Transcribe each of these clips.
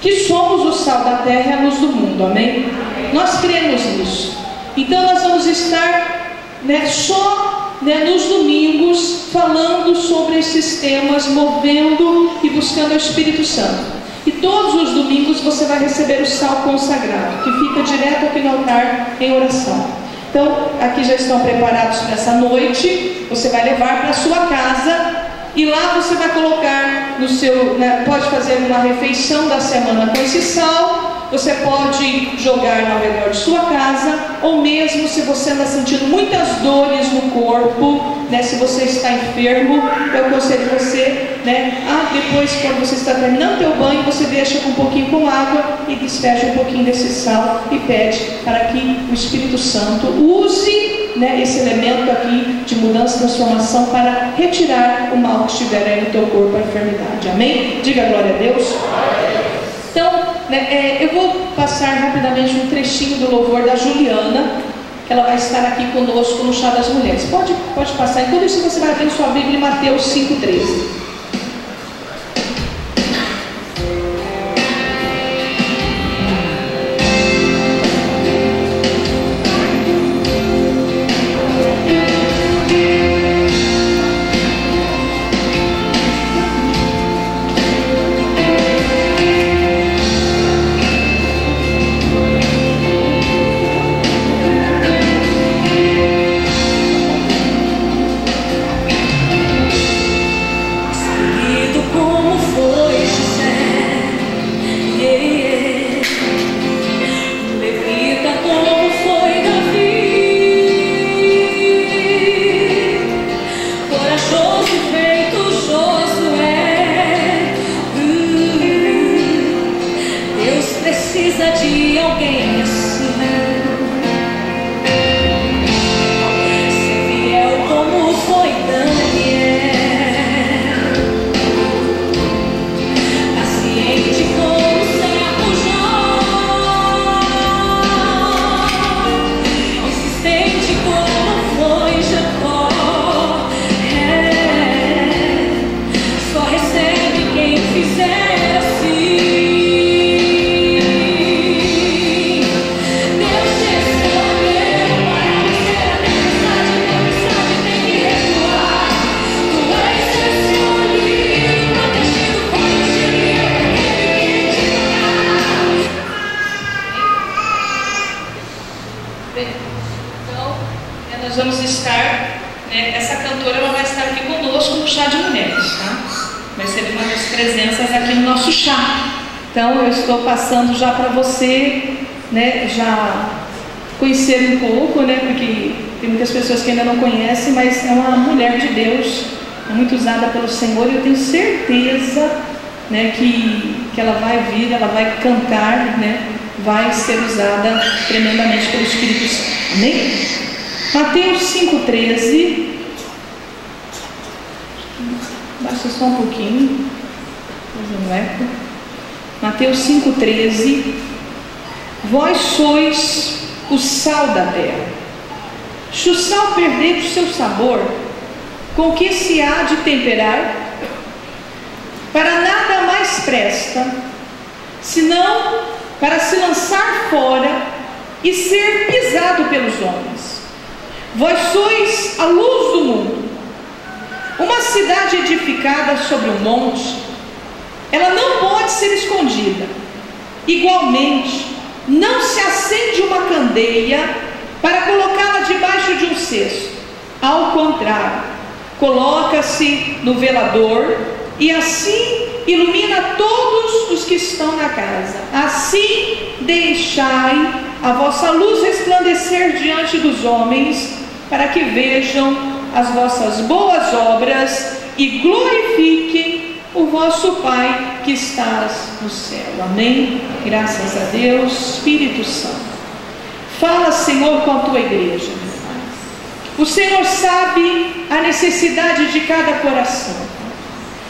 que somos o sal da terra e a luz do mundo, amém? Nós cremos nisso. Então nós vamos estar só nos domingos falando sobre esses temas, movendo e buscando o Espírito Santo. E todos os domingos você vai receber o sal consagrado, que fica direto aqui no altar em oração. Então, aqui já estão preparados para essa noite. Você vai levar para a sua casa e lá você vai colocar no seu, pode fazer uma refeição da semana com esse sal. Você pode jogar ao redor de sua casa, ou mesmo se você anda sentindo muitas dores no corpo, se você está enfermo, eu aconselho você, depois quando você está terminando o teu banho, você deixa um pouquinho com água e despeja um pouquinho desse sal e pede para que o Espírito Santo use esse elemento aqui de mudança e transformação para retirar o mal que estiver aí no teu corpo, a enfermidade. Amém? Diga glória a Deus. Então, eu vou passar rapidamente um trechinho do louvor da Juliana, que ela vai estar aqui conosco no Chá das Mulheres. Pode passar. Enquanto isso, você vai abrir sua Bíblia em Mateus 5,13. Essa cantora ela vai estar aqui conosco no Chá de Mulheres, tá? Vai ser uma das presenças aqui no nosso chá. Então eu estou passando já para você, já conhecer um pouco, porque tem muitas pessoas que ainda não conhecem, mas é uma mulher de Deus, é muito usada pelo Senhor, e eu tenho certeza, que ela vai vir, ela vai cantar, vai ser usada tremendamente pelo Espírito Santo. Amém? Mateus 5,13. Baixa só um pouquinho. Fazer um eco. Mateus 5,13. Vós sois o sal da terra. Se o sal perder o seu sabor, com que se há de temperar? Para nada mais presta, senão para se lançar fora e ser pisado pelos homens. Vós sois a luz do mundo. Uma cidade edificada sobre um monte, ela não pode ser escondida. Igualmente, não se acende uma candeia para colocá-la debaixo de um cesto. Ao contrário, coloca-se no velador e assim ilumina todos os que estão na casa. Assim deixai a vossa luz resplandecer diante dos homens, para que vejam as vossas boas obras e glorifiquem o vosso Pai que estás no céu. Amém? Graças a Deus. Espírito Santo, fala, Senhor, com a tua igreja. O Senhor sabe a necessidade de cada coração.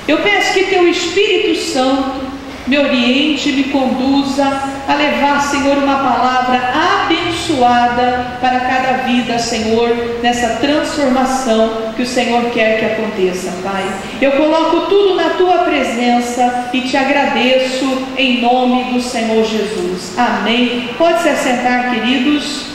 Eu peço que teu Espírito Santo me oriente, me conduza a levar, Senhor, uma palavra abençoada para cada vida, Senhor, nessa transformação que o Senhor quer que aconteça, Pai. Eu coloco tudo na Tua presença e te agradeço em nome do Senhor Jesus. Amém. Pode se assentar, queridos.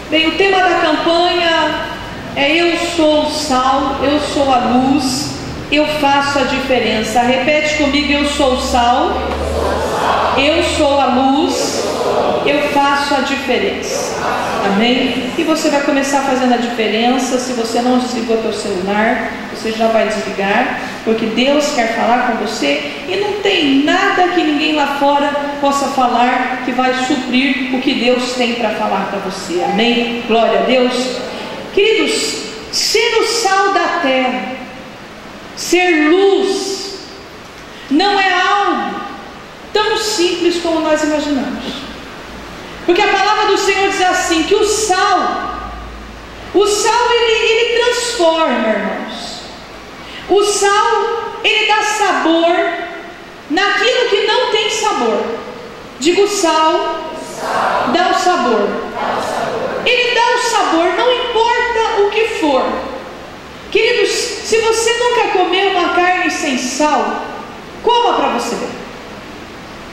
Bem, o tema da campanha é Eu sou o sal, eu sou a luz, eu faço a diferença. Repete comigo: eu sou o sal, eu sou a luz, eu faço a diferença. Amém? E você vai começar fazendo a diferença. Se você não desligou teu celular, você já vai desligar, porque Deus quer falar com você e não tem nada que ninguém lá fora possa falar que vai suprir o que Deus tem para falar para você. Amém? Glória a Deus. Queridos, ser o sal da terra, ser luz, não é algo tão simples como nós imaginamos. Porque a palavra do Senhor diz assim, que o sal ele transforma, irmãos. O sal, ele dá sabor naquilo que não tem sabor. Digo, sal dá o sabor. Ele dá o sabor, não importa o que for. Queridos, se você nunca comeu uma carne sem sal, coma para você ver.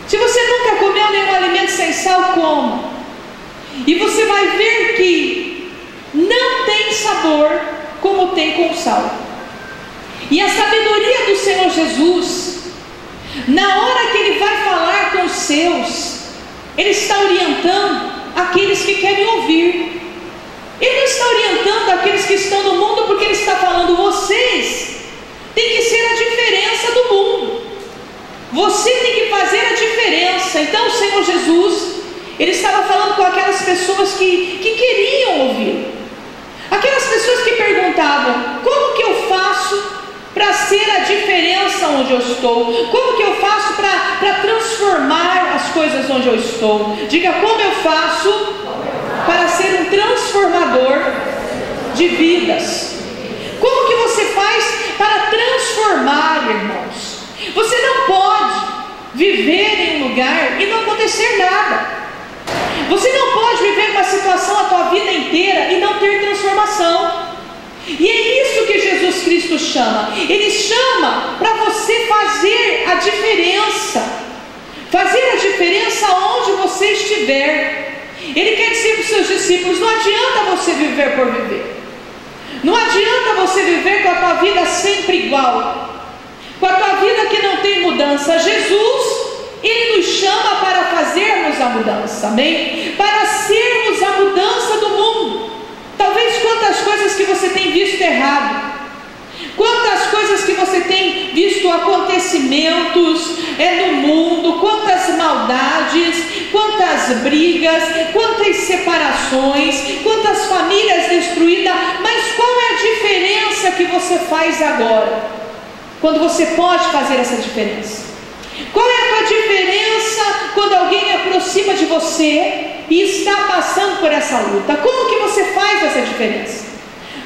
Se você nunca comeu nenhum alimento sem sal, coma. E você vai ver que não tem sabor como tem com o sal. E a sabedoria do Senhor Jesus, na hora que Ele vai falar com os seus, Ele está orientando aqueles que querem ouvir. Ele não está orientando aqueles que estão no mundo, porque Ele está falando, vocês têm que ser a diferença do mundo. Você tem que fazer a diferença. Então o Senhor Jesus, Ele estava falando com aquelas pessoas que queriam ouvir. Aquelas pessoas que perguntavam, como que eu faço para ser a diferença onde eu estou? Como que eu faço para transformar as coisas onde eu estou? Diga, como eu faço para ser um transformador de vidas? Como que você faz para transformar, irmãos? Você não pode viver em um lugar e não acontecer nada. Você não pode viver uma situação a tua vida inteira e não ter transformação. E é isso que Jesus Cristo chama. Ele chama para você fazer a diferença. Fazer a diferença onde você estiver. Ele quer dizer para os seus discípulos, não adianta você viver por viver. Não adianta você viver com a tua vida sempre igual, com a tua vida que não tem mudança. Jesus, Ele nos chama para fazermos a mudança, amém? Para sermos a mudança do mundo. Talvez quantas coisas que você tem visto errado, quantas coisas que você tem visto acontecimentos no mundo, quantas maldades, quantas brigas, quantas separações, quantas famílias destruídas. Mas qual é a diferença que você faz agora, quando você pode fazer essa diferença? Qual é a tua diferença quando alguém aproxima de você e está passando por essa luta? Como que você faz essa diferença?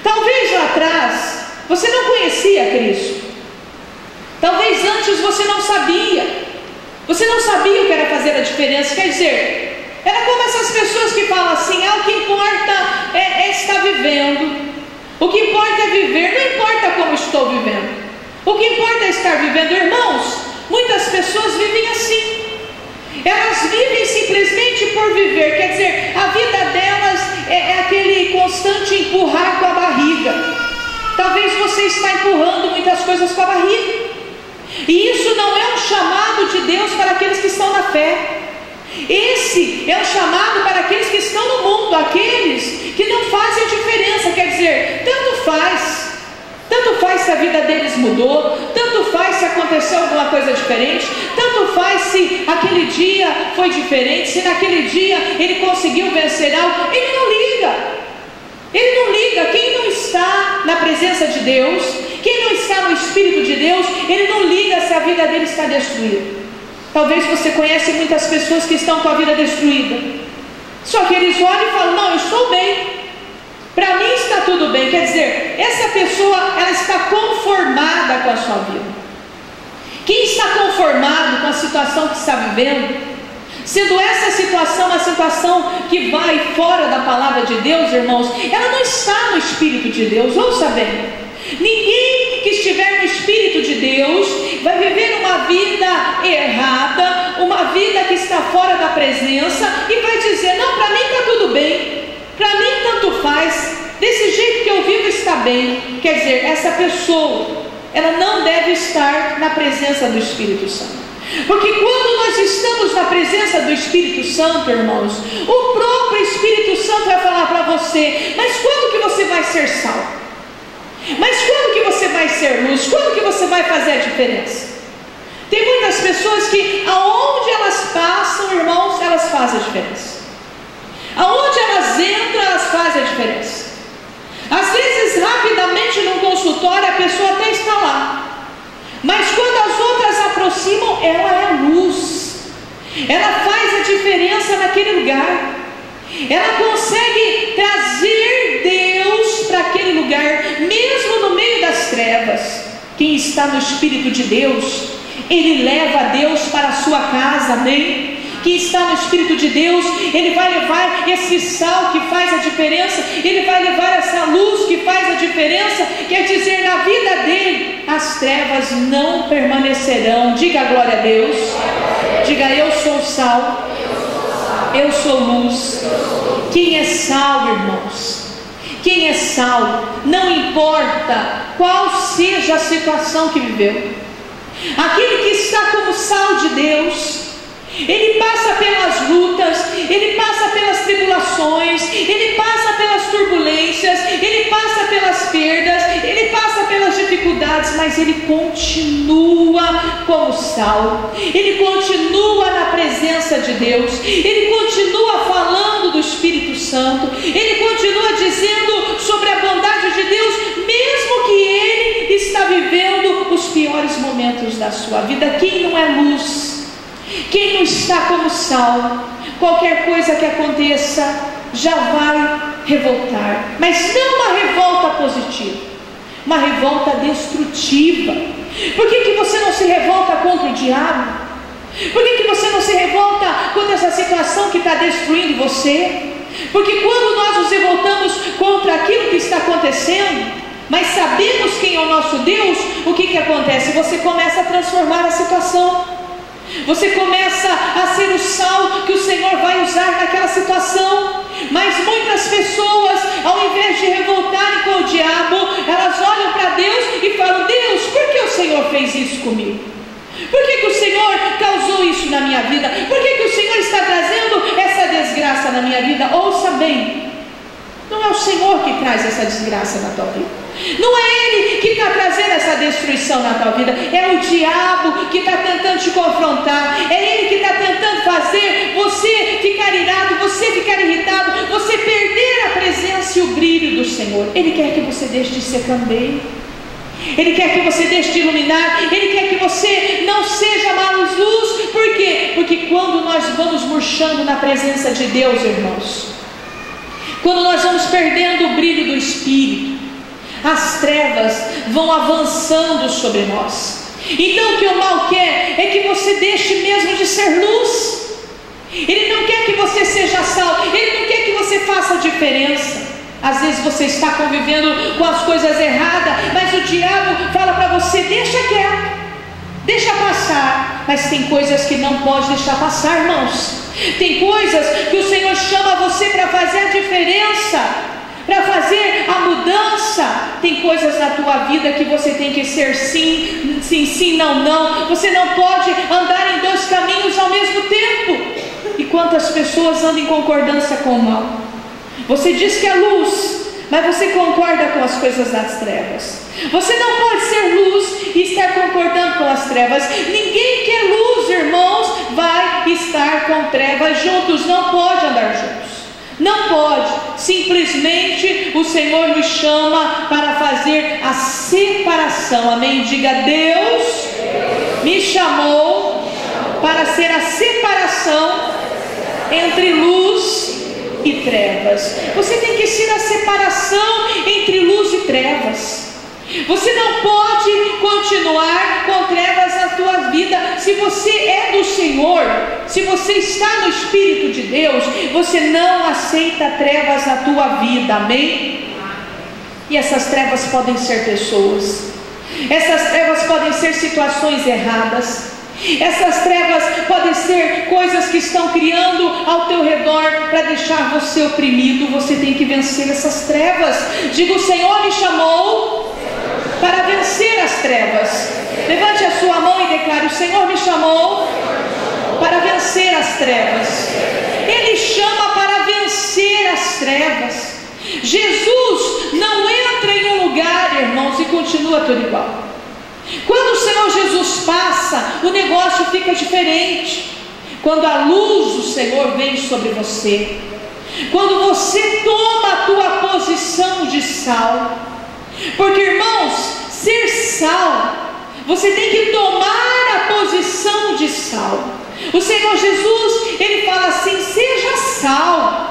Talvez lá atrás você não conhecia Cristo. Talvez antes você não sabia. Você não sabia o que era fazer a diferença. Quer dizer, era como essas pessoas que falam assim, o que importa é estar vivendo. O que importa é viver, não importa como estou vivendo. O que importa é estar vivendo. Irmãos, muitas pessoas vivem assim. Elas vivem simplesmente por viver. Quer dizer, a vida delas é aquele constante empurrar com a barriga. Talvez você está empurrando muitas coisas com a barriga. E isso não é um chamado de Deus para aqueles que estão na fé. Esse é um chamado para aqueles que estão no mundo, aqueles que não fazem a diferença. Quer dizer, tanto faz se a vida deles mudou, tanto faz se aconteceu alguma coisa diferente, tanto faz se aquele dia foi diferente, se naquele dia ele conseguiu vencer algo. Ele não liga. Quem não está na presença de Deus, quem não está no Espírito de Deus, ele não liga se a vida dele está destruída. Talvez você conhece muitas pessoas que estão com a vida destruída, só que eles olham e falam, não, eu estou bem, para mim está tudo bem. Quer dizer, essa pessoa, ela está conformada com a sua vida. Quem está conformado com a situação que está vivendo, sendo essa situação uma situação que vai fora da palavra de Deus, irmãos, ela não está no Espírito de Deus. Ouça bem, ninguém que estiver no Espírito de Deus vai viver uma vida errada, uma vida que está fora da presença, e vai dizer: não, para mim está tudo bem, para mim tanto faz, desse jeito que eu vivo está bem. Quer dizer, essa pessoa, ela não deve estar na presença do Espírito Santo. Porque quando nós estamos na presença do Espírito Santo, irmãos, o próprio Espírito Santo vai falar para você: mas quando que você vai ser sal? Mas quando que você vai ser luz? Quando que você vai fazer a diferença? Tem muitas pessoas que aonde elas passam, irmãos, elas fazem a diferença. Aonde elas entram, elas fazem a diferença. Às vezes, rapidamente num consultório, a pessoa até está lá, mas quando as outras aproximam, ela é luz, ela faz a diferença naquele lugar, ela consegue trazer Deus para aquele lugar, mesmo no meio das trevas. Quem está no Espírito de Deus, ele leva Deus para a sua casa, amém? Quem está no Espírito de Deus, ele vai levar esse sal que faz a diferença, ele vai levar essa luz que faz a diferença. Quer dizer, na vida dele, as trevas não permanecerão. Diga glória a Deus. Diga: eu sou sal, eu sou luz. Quem é sal, irmãos? Quem é sal, não importa qual seja a situação que viveu, aquele que está como sal de Deus, ele passa pelas lutas, ele passa pelas tribulações, ele passa pelas turbulências, ele passa pelas perdas, ele passa pelas dificuldades, mas ele continua como sal, ele continua na presença de Deus, ele continua falando do Espírito Santo, ele continua dizendo sobre a bondade de Deus, mesmo que ele está vivendo os piores momentos da sua vida. Quem não é luz, quem não está como sal, qualquer coisa que aconteça já vai revoltar, mas não uma revolta positiva, uma revolta destrutiva. Por que você não se revolta contra o diabo? Por que você não se revolta contra essa situação que está destruindo você? Porque quando nós nos revoltamos contra aquilo que está acontecendo, mas sabemos quem é o nosso Deus, o que acontece? Você começa a transformar a situação, você começa a ser o sal que o Senhor vai usar naquela situação. Mas muitas pessoas, ao invés de revoltarem com o diabo, elas olham para Deus e falam: Deus, por que o Senhor fez isso comigo? Por que o Senhor causou isso na minha vida? Por que o Senhor está trazendo essa desgraça na minha vida? Ouça bem, não é o Senhor que traz essa desgraça na tua vida, não é Ele que está trazendo essa destruição na tua vida, é o diabo que está tentando te confrontar, é ele que está tentando fazer você ficar irado, você ficar irritado, você perder a presença e o brilho do Senhor. Ele quer que você deixe de ser candeeiro, ele quer que você deixe de iluminar, ele quer que você não seja mais luz. Por quê? Porque quando nós vamos murchando na presença de Deus, irmãos, quando nós vamos perdendo o brilho do Espírito, as trevas vão avançando sobre nós. Então o que o mal quer é que você deixe mesmo de ser luz. Ele não quer que você seja sal, ele não quer que você faça a diferença. Às vezes você está convivendo com as coisas erradas, mas o diabo fala para você: deixa quieto, deixa passar. Mas tem coisas que não pode deixar passar, irmãos. Tem coisas que o Senhor chama você para fazer a diferença, para fazer a mudança. Tem coisas na tua vida que você tem que ser sim, sim, sim, não, não. Você não pode andar em dois caminhos ao mesmo tempo. E quantas pessoas andam em concordância com o mal? Você diz que é luz, mas você concorda com as coisas das trevas. Você não pode ser luz e estar concordando com as trevas. Ninguém que é luz, irmãos, vai estar com trevas juntos. Não pode andar juntos, não pode. Simplesmente o Senhor nos chama para fazer a separação, amém? Diga: Deus me chamou para ser a separação entre luz e trevas. Você tem que ser a separação entre luz e trevas. Você não pode continuar com trevas na tua vida. Se você é do Senhor, se você está no Espírito de Deus, você não aceita trevas na tua vida, amém? E essas trevas podem ser pessoas, essas trevas podem ser situações erradas, essas trevas podem ser coisas que estão criando ao teu redor para deixar você oprimido. Você tem que vencer essas trevas. Diga: o Senhor me chamou para vencer as trevas. Levante a sua mão e declare: o Senhor me chamou para vencer as trevas. Ele chama para vencer as trevas. Jesus não entra em um lugar, irmãos, e continua tudo igual. Quando o Senhor Jesus passa, o negócio fica diferente. Quando a luz do Senhor vem sobre você, quando você toma a tua posição de sal. Porque, irmãos, ser sal, você tem que tomar a posição de sal. O Senhor Jesus, Ele fala assim: seja sal.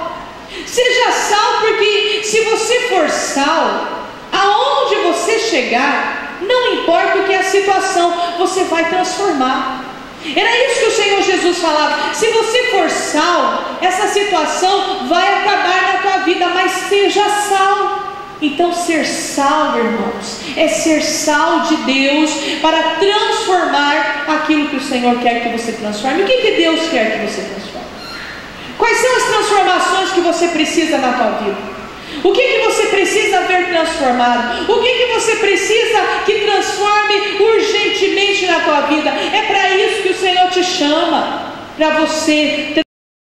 Seja sal, porque se você for sal, aonde você chegar, não importa o que é a situação, você vai transformar. Era isso que o Senhor Jesus falava: se você for sal, essa situação vai acabar na tua vida, mas seja sal. Então, ser sal, irmãos, é ser sal de Deus para transformar aquilo que o Senhor quer que você transforme. O que Deus quer que você transforme? Quais são as transformações que você precisa na tua vida? O que você precisa ver transformado? O que você precisa que transforme urgentemente na tua vida? É para isso que o Senhor te chama, para você